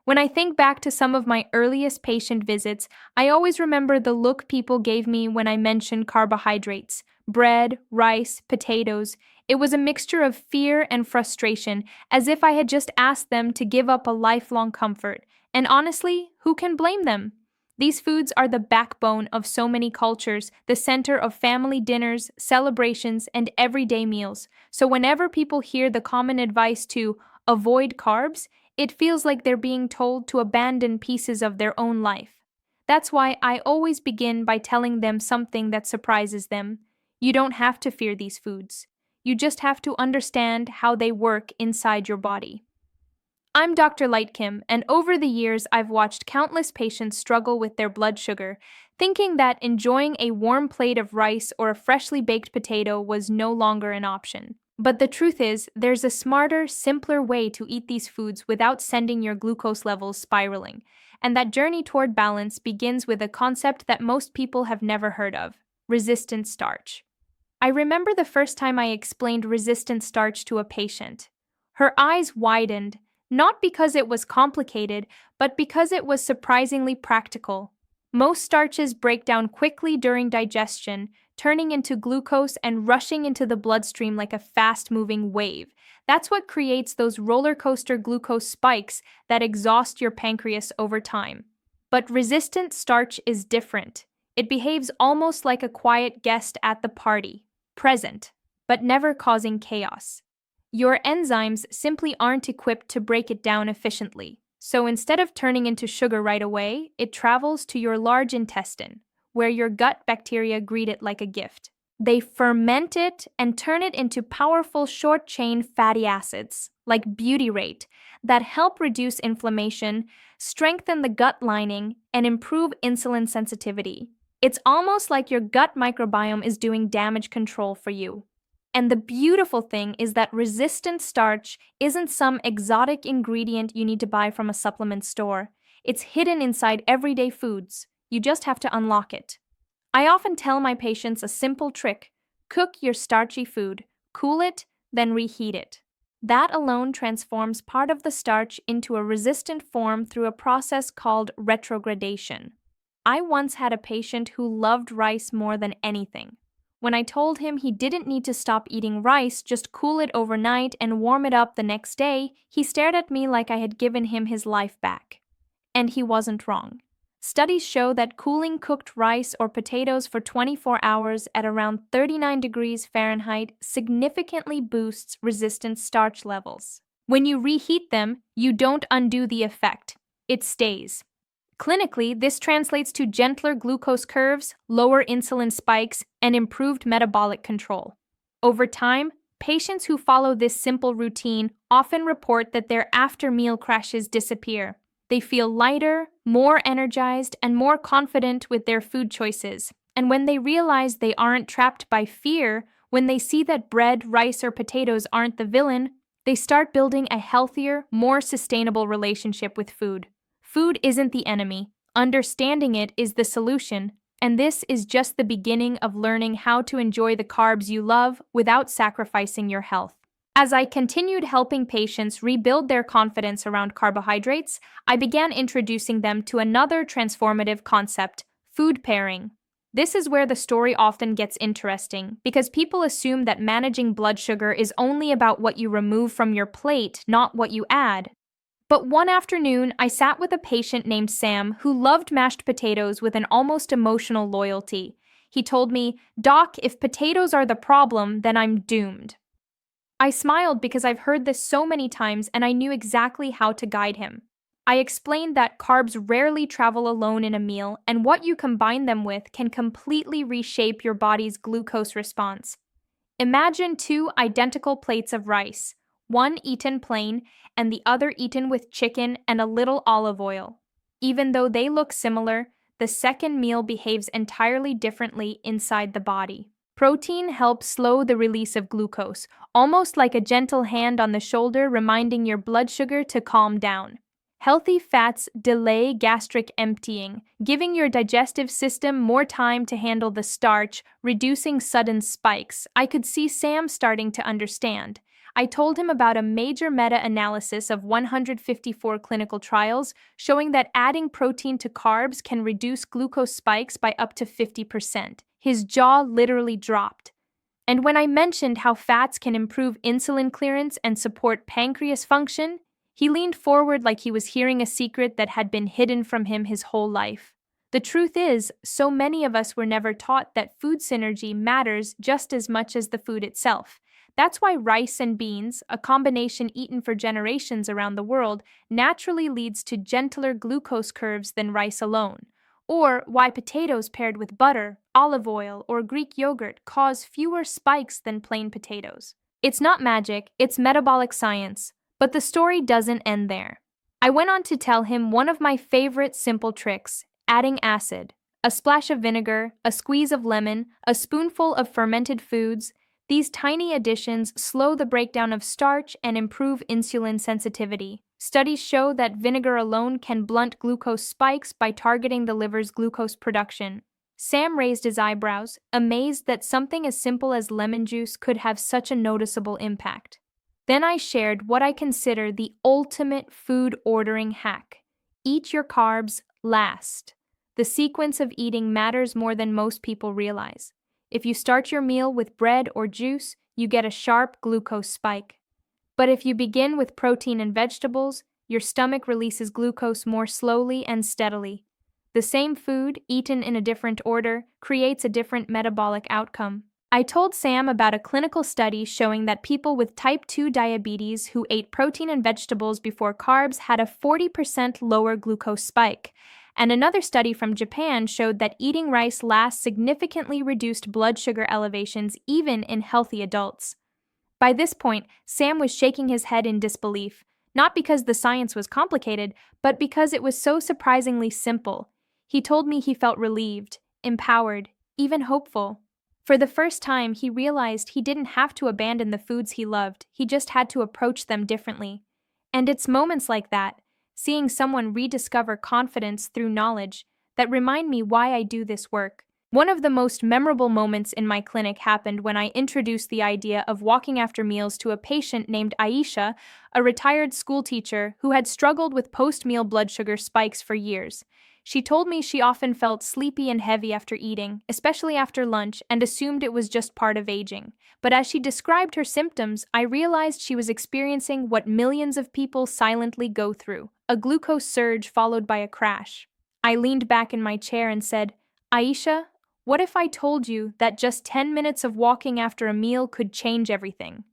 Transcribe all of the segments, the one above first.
When I think back to some of my earliest patient visits, I always remember the look people gave me when I mentioned carbohydrates bread, rice, potatoes. It was a mixture of fear and frustration, as if I had just asked them to give up a lifelong comfort. And honestly, who can blame them? These foods are the backbone of so many cultures, the center of family dinners, celebrations, and everyday meals. So whenever people hear the common advice to avoid carbs, it feels like they're being told to abandon pieces of their own life. That's why I always begin by telling them something that surprises them. You don't have to fear these foods. You just have to understand how they work inside your body. I'm Dr. Lightkim, and over the years I've watched countless patients struggle with their blood sugar, thinking that enjoying a warm plate of rice or a freshly baked potato was no longer an option. But the truth is, there's a smarter, simpler way to eat these foods without sending your glucose levels spiraling. And that journey toward balance begins with a concept that most people have never heard of: resistant starch. I remember the first time I explained resistant starch to a patient. Her eyes widened, not because it was complicated, but because it was surprisingly practical. Most starches break down quickly during digestion, turning into glucose and rushing into the bloodstream like a fast-moving wave. That's what creates those roller coaster glucose spikes that exhaust your pancreas over time. But resistant starch is different. It behaves almost like a quiet guest at the party, present, but never causing chaos. Your enzymes simply aren't equipped to break it down efficiently. So instead of turning into sugar right away, it travels to your large intestine, where your gut bacteria greet it like a gift. They ferment it and turn it into powerful short-chain fatty acids, like butyrate, that help reduce inflammation, strengthen the gut lining, and improve insulin sensitivity. It's almost like your gut microbiome is doing damage control for you. And the beautiful thing is that resistant starch isn't some exotic ingredient you need to buy from a supplement store. It's hidden inside everyday foods. You just have to unlock it. I often tell my patients a simple trick: cook your starchy food, cool it, then reheat it. That alone transforms part of the starch into a resistant form through a process called retrogradation. I once had a patient who loved rice more than anything. When I told him he didn't need to stop eating rice, just cool it overnight and warm it up the next day, he stared at me like I had given him his life back. And he wasn't wrong. Studies show that cooling cooked rice or potatoes for 24 hours at around 39 degrees Fahrenheit significantly boosts resistant starch levels. When you reheat them, you don't undo the effect. It stays. Clinically, this translates to gentler glucose curves, lower insulin spikes, and improved metabolic control. Over time, patients who follow this simple routine often report that their after-meal crashes disappear. They feel lighter, more energized, and more confident with their food choices. And when they realize they aren't trapped by fear, when they see that bread, rice, or potatoes aren't the villain, they start building a healthier, more sustainable relationship with food. Food isn't the enemy. Understanding it is the solution, and this is just the beginning of learning how to enjoy the carbs you love without sacrificing your health. As I continued helping patients rebuild their confidence around carbohydrates, I began introducing them to another transformative concept: food pairing. This is where the story often gets interesting, because people assume that managing blood sugar is only about what you remove from your plate, not what you add. But one afternoon, I sat with a patient named Sam who loved mashed potatoes with an almost emotional loyalty. He told me, "Doc, if potatoes are the problem, then I'm doomed." I smiled because I've heard this so many times and I knew exactly how to guide him. I explained that carbs rarely travel alone in a meal, and what you combine them with can completely reshape your body's glucose response. Imagine two identical plates of rice, one eaten plain and the other eaten with chicken and a little olive oil. Even though they look similar, the second meal behaves entirely differently inside the body. Protein helps slow the release of glucose, almost like a gentle hand on the shoulder reminding your blood sugar to calm down. Healthy fats delay gastric emptying, giving your digestive system more time to handle the starch, reducing sudden spikes. I could see Sam starting to understand. I told him about a major meta-analysis of 154 clinical trials showing that adding protein to carbs can reduce glucose spikes by up to 50%. His jaw literally dropped. And when I mentioned how fats can improve insulin clearance and support pancreas function, he leaned forward like he was hearing a secret that had been hidden from him his whole life. The truth is, so many of us were never taught that food synergy matters just as much as the food itself. That's why rice and beans, a combination eaten for generations around the world, naturally leads to gentler glucose curves than rice alone. Or why potatoes paired with butter, olive oil, or Greek yogurt cause fewer spikes than plain potatoes. It's not magic, it's metabolic science. But the story doesn't end there. I went on to tell him one of my favorite simple tricks: adding acid. A splash of vinegar, a squeeze of lemon, a spoonful of fermented foods. These tiny additions slow the breakdown of starch and improve insulin sensitivity. Studies show that vinegar alone can blunt glucose spikes by targeting the liver's glucose production. Sam raised his eyebrows, amazed that something as simple as lemon juice could have such a noticeable impact. Then I shared what I consider the ultimate food ordering hack: eat your carbs last. The sequence of eating matters more than most people realize. If you start your meal with bread or juice, you get a sharp glucose spike. But if you begin with protein and vegetables, your stomach releases glucose more slowly and steadily. The same food, eaten in a different order, creates a different metabolic outcome. I told Sam about a clinical study showing that people with type 2 diabetes who ate protein and vegetables before carbs had a 40% lower glucose spike. And another study from Japan showed that eating rice last significantly reduced blood sugar elevations even in healthy adults. By this point, Sam was shaking his head in disbelief, not because the science was complicated, but because it was so surprisingly simple. He told me he felt relieved, empowered, even hopeful. For the first time, he realized he didn't have to abandon the foods he loved, he just had to approach them differently. And it's moments like that, seeing someone rediscover confidence through knowledge, that remind me why I do this work. One of the most memorable moments in my clinic happened when I introduced the idea of walking after meals to a patient named Aisha, a retired school teacher who had struggled with post-meal blood sugar spikes for years. She told me she often felt sleepy and heavy after eating, especially after lunch, and assumed it was just part of aging. But as she described her symptoms, I realized she was experiencing what millions of people silently go through: a glucose surge followed by a crash. I leaned back in my chair and said, "Aisha, what if I told you that just 10 minutes of walking after a meal could change everything?"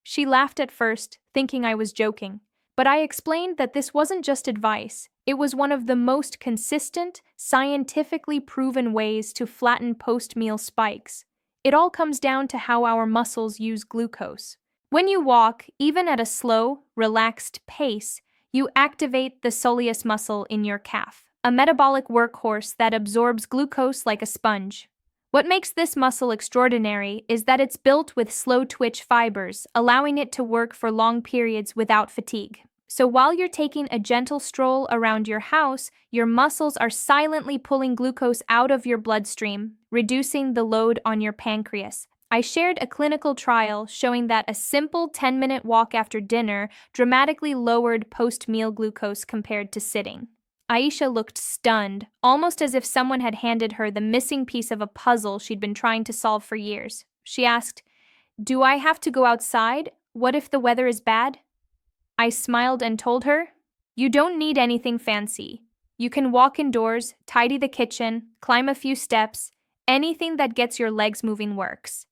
She laughed at first, thinking I was joking. But I explained that this wasn't just advice. It was one of the most consistent, scientifically proven ways to flatten post-meal spikes. It all comes down to how our muscles use glucose. When you walk, even at a slow, relaxed pace, you activate the soleus muscle in your calf, a metabolic workhorse that absorbs glucose like a sponge. What makes this muscle extraordinary is that it's built with slow-twitch fibers, allowing it to work for long periods without fatigue. So while you're taking a gentle stroll around your house, your muscles are silently pulling glucose out of your bloodstream, reducing the load on your pancreas. I shared a clinical trial showing that a simple 10-minute walk after dinner dramatically lowered post-meal glucose compared to sitting. Aisha looked stunned, almost as if someone had handed her the missing piece of a puzzle she'd been trying to solve for years. She asked, "Do I have to go outside? What if the weather is bad?" I smiled and told her, "You don't need anything fancy. You can walk indoors, tidy the kitchen, climb a few steps. Anything that gets your legs moving works."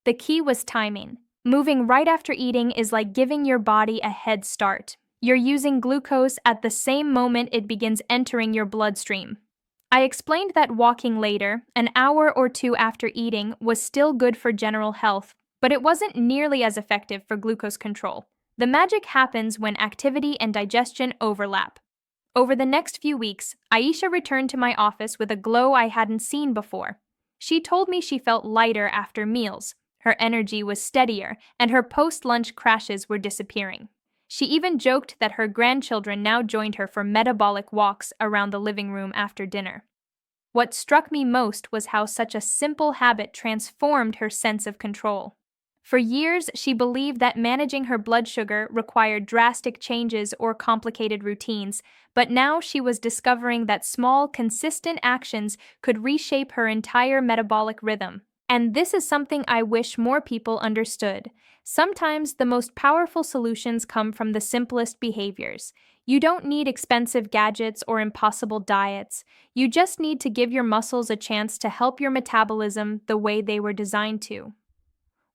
The key was timing. Moving right after eating is like giving your body a head start. You're using glucose at the same moment it begins entering your bloodstream. I explained that walking later, an hour or two after eating, was still good for general health, but it wasn't nearly as effective for glucose control. The magic happens when activity and digestion overlap. Over the next few weeks, Aisha returned to my office with a glow I hadn't seen before. She told me she felt lighter after meals. Her energy was steadier, and her post-lunch crashes were disappearing. She even joked that her grandchildren now joined her for metabolic walks around the living room after dinner. What struck me most was how such a simple habit transformed her sense of control. For years, she believed that managing her blood sugar required drastic changes or complicated routines, but now she was discovering that small, consistent actions could reshape her entire metabolic rhythm. And this is something I wish more people understood. Sometimes the most powerful solutions come from the simplest behaviors. You don't need expensive gadgets or impossible diets. You just need to give your muscles a chance to help your metabolism the way they were designed to.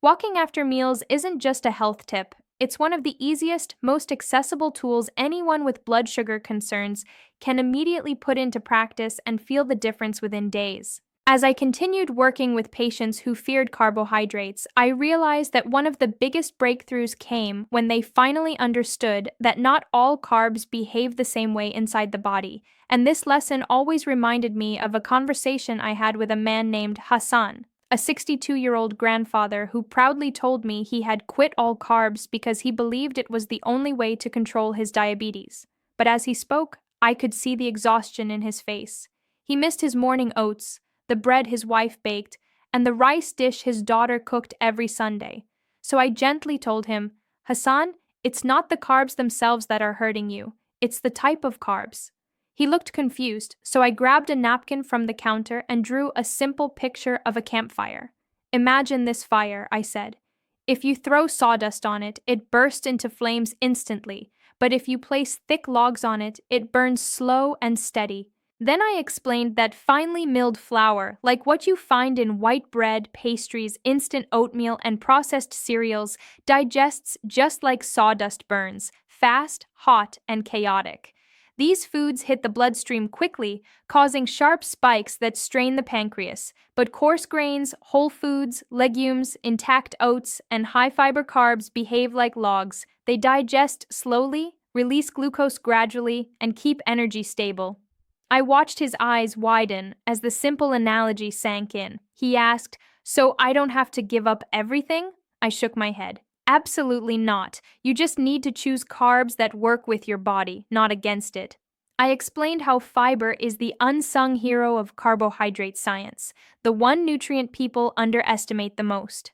Walking after meals isn't just a health tip, it's one of the easiest, most accessible tools anyone with blood sugar concerns can immediately put into practice and feel the difference within days. As I continued working with patients who feared carbohydrates, I realized that one of the biggest breakthroughs came when they finally understood that not all carbs behave the same way inside the body, and this lesson always reminded me of a conversation I had with a man named Hassan, a 62-year-old grandfather who proudly told me he had quit all carbs because he believed it was the only way to control his diabetes. But as he spoke, I could see the exhaustion in his face. He missed his morning oats, the bread his wife baked, and the rice dish his daughter cooked every Sunday. So I gently told him, Hassan, it's not the carbs themselves that are hurting you, it's the type of carbs. He looked confused, so I grabbed a napkin from the counter and drew a simple picture of a campfire. Imagine this fire, I said. If you throw sawdust on it, it bursts into flames instantly, but if you place thick logs on it, it burns slow and steady. Then I explained that finely milled flour, like what you find in white bread, pastries, instant oatmeal, and processed cereals, digests just like sawdust burns, fast, hot, and chaotic. These foods hit the bloodstream quickly, causing sharp spikes that strain the pancreas, but coarse grains, whole foods, legumes, intact oats, and high-fiber carbs behave like logs. They digest slowly, release glucose gradually, and keep energy stable. I watched his eyes widen as the simple analogy sank in. He asked, "So I don't have to give up everything?" I shook my head. Absolutely not. You just need to choose carbs that work with your body, not against it. I explained how fiber is the unsung hero of carbohydrate science, the one nutrient people underestimate the most.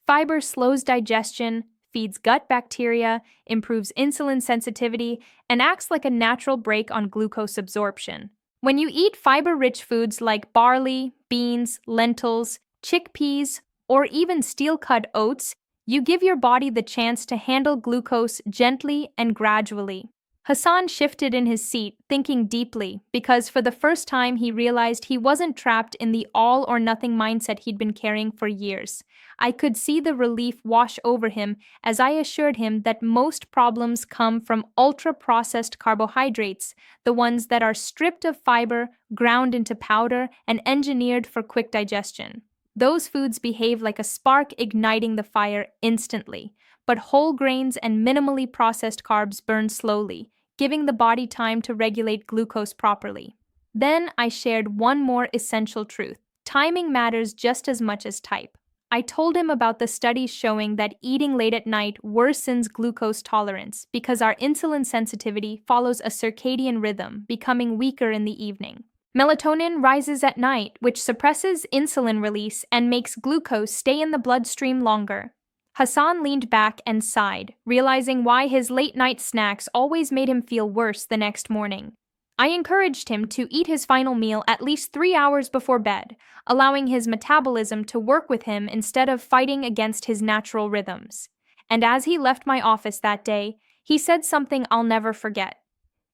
Fiber slows digestion, feeds gut bacteria, improves insulin sensitivity, and acts like a natural brake on glucose absorption. When you eat fiber-rich foods like barley, beans, lentils, chickpeas, or even steel-cut oats, you give your body the chance to handle glucose gently and gradually. Hassan shifted in his seat, thinking deeply, because for the first time he realized he wasn't trapped in the all-or-nothing mindset he'd been carrying for years. I could see the relief wash over him as I assured him that most problems come from ultra-processed carbohydrates, the ones that are stripped of fiber, ground into powder, and engineered for quick digestion. Those foods behave like a spark igniting the fire instantly, but whole grains and minimally processed carbs burn slowly, giving the body time to regulate glucose properly. Then I shared one more essential truth. Timing matters just as much as type. I told him about the studies showing that eating late at night worsens glucose tolerance because our insulin sensitivity follows a circadian rhythm, becoming weaker in the evening. Melatonin rises at night, which suppresses insulin release and makes glucose stay in the bloodstream longer. Hassan leaned back and sighed, realizing why his late-night snacks always made him feel worse the next morning. I encouraged him to eat his final meal at least 3 hours before bed, allowing his metabolism to work with him instead of fighting against his natural rhythms. And as he left my office that day, he said something I'll never forget.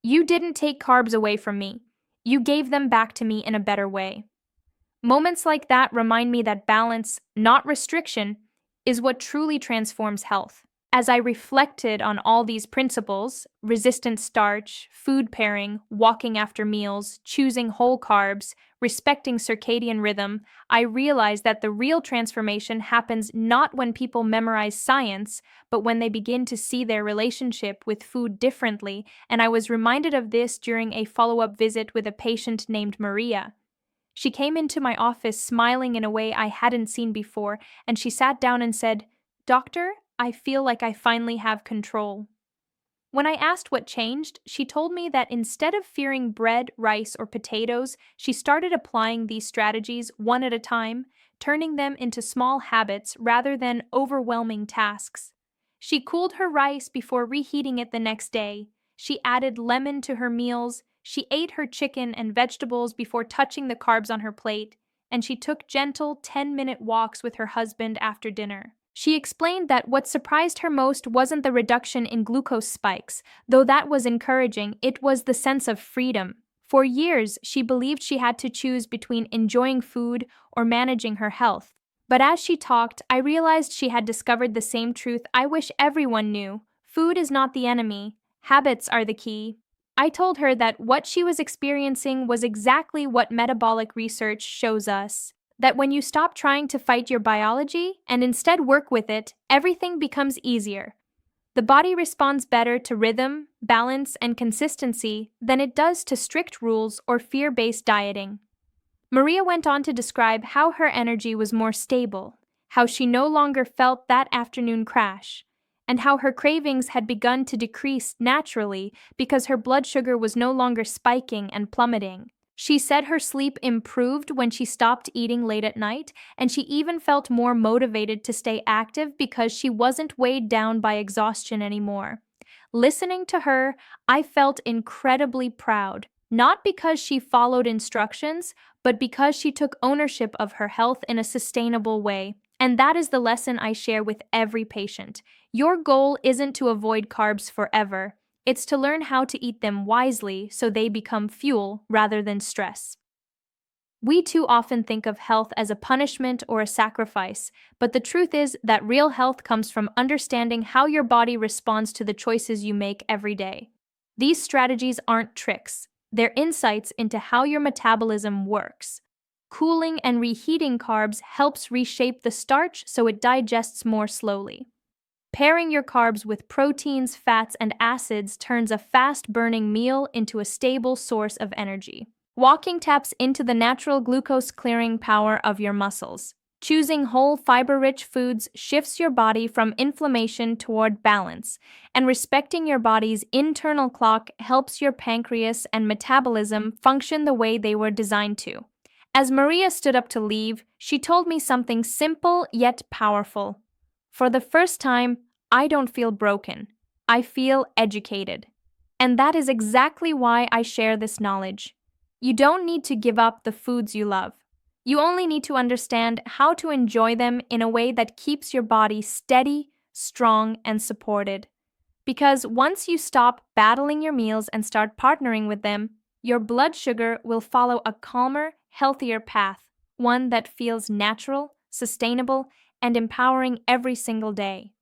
"You didn't take carbs away from me. You gave them back to me in a better way." Moments like that remind me that balance, not restriction, is what truly transforms health. As I reflected on all these principles, resistant starch, food pairing, walking after meals, choosing whole carbs, respecting circadian rhythm, I realized that the real transformation happens not when people memorize science, but when they begin to see their relationship with food differently, and I was reminded of this during a follow-up visit with a patient named Maria. She came into my office smiling in a way I hadn't seen before, and she sat down and said, "Doctor, I feel like I finally have control." When I asked what changed, she told me that instead of fearing bread, rice, or potatoes, she started applying these strategies one at a time, turning them into small habits rather than overwhelming tasks. She cooled her rice before reheating it the next day. She added lemon to her meals. She ate her chicken and vegetables before touching the carbs on her plate, and she took gentle 10-minute walks with her husband after dinner. She explained that what surprised her most wasn't the reduction in glucose spikes, though that was encouraging, it was the sense of freedom. For years, she believed she had to choose between enjoying food or managing her health. But as she talked, I realized she had discovered the same truth I wish everyone knew. Food is not the enemy, habits are the key. I told her that what she was experiencing was exactly what metabolic research shows us. That when you stop trying to fight your biology and instead work with it, everything becomes easier. The body responds better to rhythm, balance, and consistency than it does to strict rules or fear-based dieting. Maria went on to describe how her energy was more stable, how she no longer felt that afternoon crash, and how her cravings had begun to decrease naturally because her blood sugar was no longer spiking and plummeting. She said her sleep improved when she stopped eating late at night, and she even felt more motivated to stay active because she wasn't weighed down by exhaustion anymore. Listening to her, I felt incredibly proud, not because she followed instructions, but because she took ownership of her health in a sustainable way. And that is the lesson I share with every patient. Your goal isn't to avoid carbs forever. It's to learn how to eat them wisely so they become fuel rather than stress. We too often think of health as a punishment or a sacrifice, but the truth is that real health comes from understanding how your body responds to the choices you make every day. These strategies aren't tricks, they're insights into how your metabolism works. Cooling and reheating carbs helps reshape the starch so it digests more slowly. Pairing your carbs with proteins, fats, and acids turns a fast-burning meal into a stable source of energy. Walking taps into the natural glucose-clearing power of your muscles. Choosing whole fiber-rich foods shifts your body from inflammation toward balance, and respecting your body's internal clock helps your pancreas and metabolism function the way they were designed to. As Maria stood up to leave, she told me something simple yet powerful. For the first time, I don't feel broken. I feel educated. And that is exactly why I share this knowledge. You don't need to give up the foods you love. You only need to understand how to enjoy them in a way that keeps your body steady, strong, and supported. Because once you stop battling your meals and start partnering with them, your blood sugar will follow a calmer, healthier path, one that feels natural, sustainable, and empowering every single day.